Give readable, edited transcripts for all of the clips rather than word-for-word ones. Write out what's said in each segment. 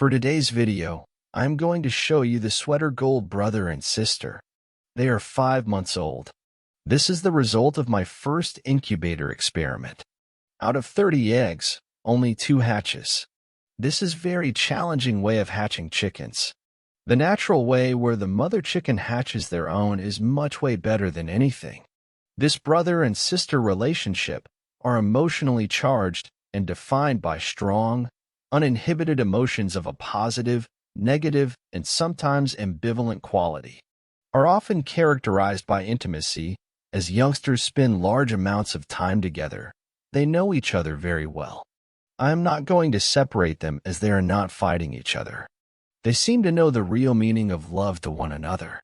For today's video, I'm going to show you the sweater gold brother and sister. They are 5 months old. This is the result of my first incubator experiment. Out of 30 eggs, only 2 hatches. This is a very challenging way of hatching chickens. The natural way where the mother chicken hatches their own is much way better than anything. This brother and sister relationship are emotionally charged and defined by strong, uninhibited emotions of a positive, negative, and sometimes ambivalent quality, are often characterized by intimacy. As youngsters spend large amounts of time together, they know each other very well. I am not going to separate them as they are not fighting each other. They seem to know the real meaning of love to one another.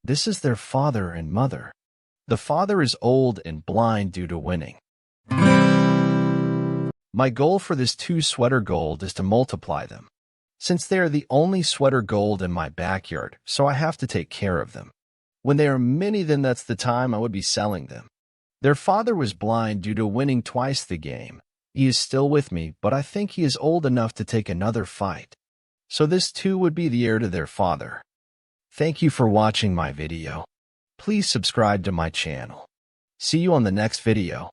This is their father and mother. The father is old and blind due to winning. My goal for this 2 sweater gold is to multiply them, since they are the only sweater gold in my backyard, so I have to take care of them. When they are many, then that's the time I would be selling them. Their father was blind due to winning twice the game. He is still with me, but I think he is old enough to take another fight. So this too would be the heir to their father. Thank you for watching my video. Please subscribe to my channel. See you on the next video.